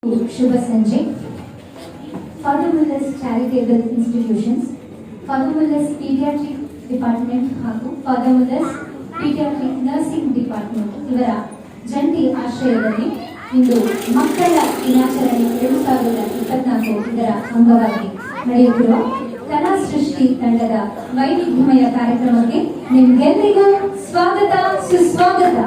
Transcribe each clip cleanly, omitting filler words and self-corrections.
ಶುಭ ಸಂಜೆ. Father Muller's charitable institutions, father Muller's pediatric department ಹಾಗೂ father Muller's pediatric nursing department ಇವರ ಜಂಟಿ ಆಶ್ರಯದಲ್ಲಿ ಇಂದು ಮಕ್ಕಳ ದಿನಾಚರಣೆ 2024 ಇದರ ಅಂಗವಾಗಿ ನಡೆಯುತ್ತಿರುವ ಕಲಾ ಸೃಷ್ಟಿ ತಂಡದ ವೈವಿಧ್ಯಮಯ ಕಾರ್ಯಕ್ರಮಕ್ಕೆ ನಿಮ್ಗೆಲ್ಲರಿಗೂ ಸ್ವಾಗತ, ಸುಸ್ವಾಗತ.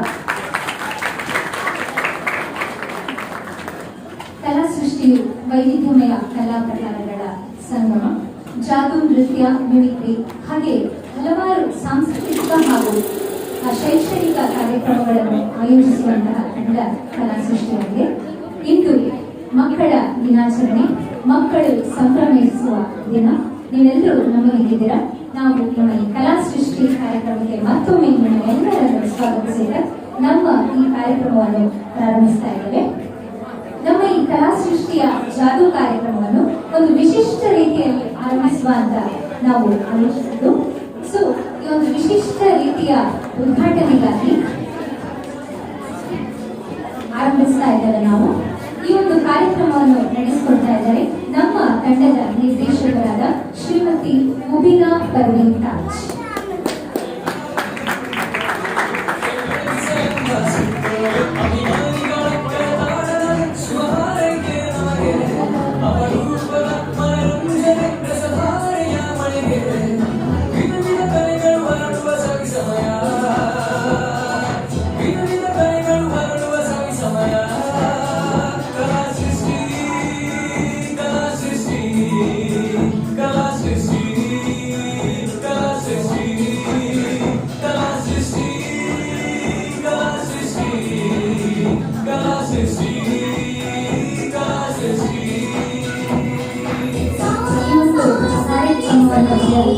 ಕಲಾ ಸೃಷ್ಟಿಯು ವೈವಿಧ್ಯಮಯ ಕಲಾ ಪ್ರಕಾರಗಳ ಸಂಗಮ. ಜಾದು, ನೃತ್ಯ, ಮಿಮಿಕ್ರಿ ಹಾಗೆ ಹಲವಾರು ಸಾಂಸ್ಕೃತಿಕ ಹಾಗೂ ಶೈಕ್ಷಣಿಕ ಕಾರ್ಯಕ್ರಮಗಳನ್ನು ಆಯೋಜಿಸುವಂತಹ ತಂಡ ಕಲಾ ಸೃಷ್ಟಿಯಾಗಿದೆ. ಇಂದು ಮಕ್ಕಳ ದಿನಾಚರಣೆ, ಮಕ್ಕಳು ಸಂಭ್ರಮಿಸುವ ದಿನ. ನೀವೆಲ್ಲರೂ ನಮ್ಮಲ್ಲಿದ್ದೀರಾ. ನಾವು ನಮ್ಮ ಈ ಕಲಾ ಸೃಷ್ಟಿ ಕಾರ್ಯಕ್ರಮಕ್ಕೆ ಮತ್ತೊಮ್ಮೆ ನಿಮ್ಮೆಲ್ಲರನ್ನು ಸ್ವಾಗತಿಸಿದ ನಮ್ಮ ಈ ಕಾರ್ಯಕ್ರಮವನ್ನು ಪ್ರಾರಂಭಿಸ್ತಾ ಇದ್ದೇವೆ. ನಮ್ಮ ಈ ಕಲಾ ಸೃಷ್ಟಿಯ ಜಾದು ಕಾರ್ಯಕ್ರಮವನ್ನು ಒಂದು ವಿಶಿಷ್ಟ ರೀತಿಯಲ್ಲಿ ಆರಂಭಿಸುವ ಅಂತ ನಾವು ಆಲೋಚಿಸಿದ್ದು. ಸೊ ಈ ಒಂದು ವಿಶಿಷ್ಟ ರೀತಿಯ ಉದ್ಘಾಟನೆಗಾಗಿ ಆರಂಭಿಸ್ತಾ ಇದ್ದೇವೆ. ನಾವು ಈ ಒಂದು ಕಾರ್ಯಕ್ರಮವನ್ನು ನಡೆಸಿಕೊಡ್ತಾ ಇದ್ದಾರೆ ನಮ್ಮ ತಂಡದ ನಿರ್ದೇಶಕರಾದ ಶ್ರೀಮತಿ ಮುಬಿನಾ ಪರ್ವೀನ್ ತಾಜ್.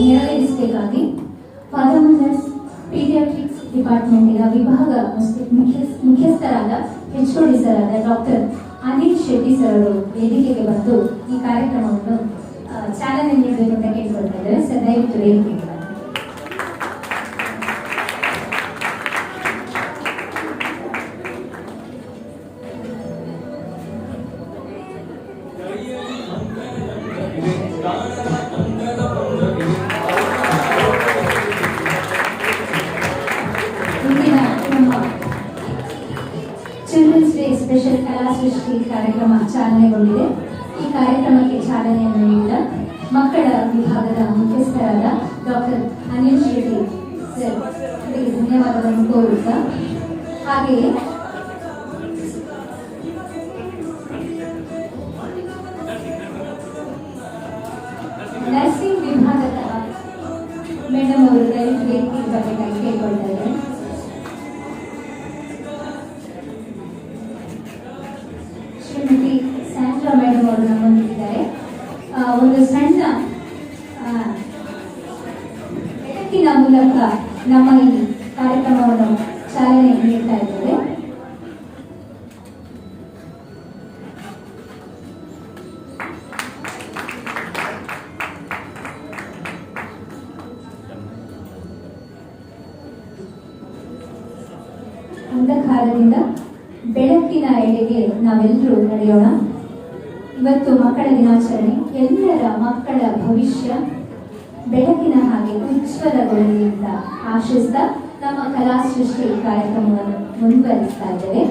ನೆರವೇರಿಸಬೇಕಾಗಿ ಫಾದರ್ ಮುಲ್ಲರ್ಸ್ ಪೀಡಿಯಾಟ್ರಿಕ್ಸ್ ಡಿಪಾರ್ಟ್ಮೆಂಟಿನ ವಿಭಾಗ ಮುಖ್ಯಸ್ಥರಾದ HOD ಸರ್ ಆದ ಡಾಕ್ಟರ್ ಅನಿಲ್ ಶೆಟ್ಟಿ ಸರ್ ಅವರು ವೇದಿಕೆಗೆ ಬಂದು ಈ ಕಾರ್ಯಕ್ರಮವನ್ನು ಚಾಲನೆ ನೀಡಬೇಕು ಅಂತ ಕೇಳ್ಕೊಳ್ತಾ ಇದ್ದಾರೆ. ಸರ್, ದಯವಿಟ್ಟು ವೇದಿಕೆಗೆ ಬನ್ನಿ. ಚಿಲ್ಡ್ರನ್ಸ್ ಡೇ ಸ್ಪೆಷಲ್ ಕಲಾ ಸೃಷ್ಟಿ ಕಾರ್ಯಕ್ರಮ ಚಾಲನೆಗೊಂಡಿದೆ. ಈ ಕಾರ್ಯಕ್ರಮಕ್ಕೆ ಚಾಲನೆಯನ್ನು ನೀಡಿದ ಮಕ್ಕಳ ವಿಭಾಗದ ಮುಖ್ಯಸ್ಥರಾದ ಡಾಕ್ಟರ್ ಅನಿಲ್ ಶೆಟ್ಟಿ ಸರ್ ಅವರಿಗೆ ಧನ್ಯವಾದವನ್ನು ಕೋರುತ್ತಾ, ಹಾಗೆಯೇ ನರ್ಸಿಂಗ್ ವಿಭಾಗದ ಮೇಡಮ್ ಅವರು ದಯವಿಟ್ಟು ವೇದಿಕೆಗೆ ಬರಬೇಕಾಗಿ ಕೇಳ್ಕೊಳ್ತಾ ಇದ್ದಾರೆ. ಶ್ರೀಮತಿ ಸ್ಯಾಂಡ್ರಾ ಮೇಡಮ್ ಅವರು ನಮ್ಮೊಂದಿಗಿದ್ದಾರೆ. ಒಂದು ಸಣ್ಣ ಬೆಳಕಿನ ಮೂಲಕ ನಮ್ಮ ಈ ಕಾರ್ಯಕ್ರಮವನ್ನು ಚಾಲನೆ ನೀಡ್ತಾ ಇದ್ದೇವೆ. ಅಂಧಕಾರದಿಂದ ಬೆಳಕಿನ ಎಡೆಗೆ ನಾವೆಲ್ಲರೂ ನಡೆಯೋಣ. ಇವತ್ತು ಮಕ್ಕಳ ದಿನಾಚರಣೆ. ಎಲ್ಲರ ಮಕ್ಕಳ ಭವಿಷ್ಯ ಬೆಳಕಿನ ಹಾಗೆ ಉಜ್ವಲಗೊಳ್ಳಲಿ ಅಂತ ಆಶಿಸ್ತಾ ನಮ್ಮ ಕಲಾ ಸೃಷ್ಟಿ ಕಾರ್ಯಕ್ರಮವನ್ನು ಮುಂದುವರಿಸ್ತಾ ಇದ್ದೇವೆ.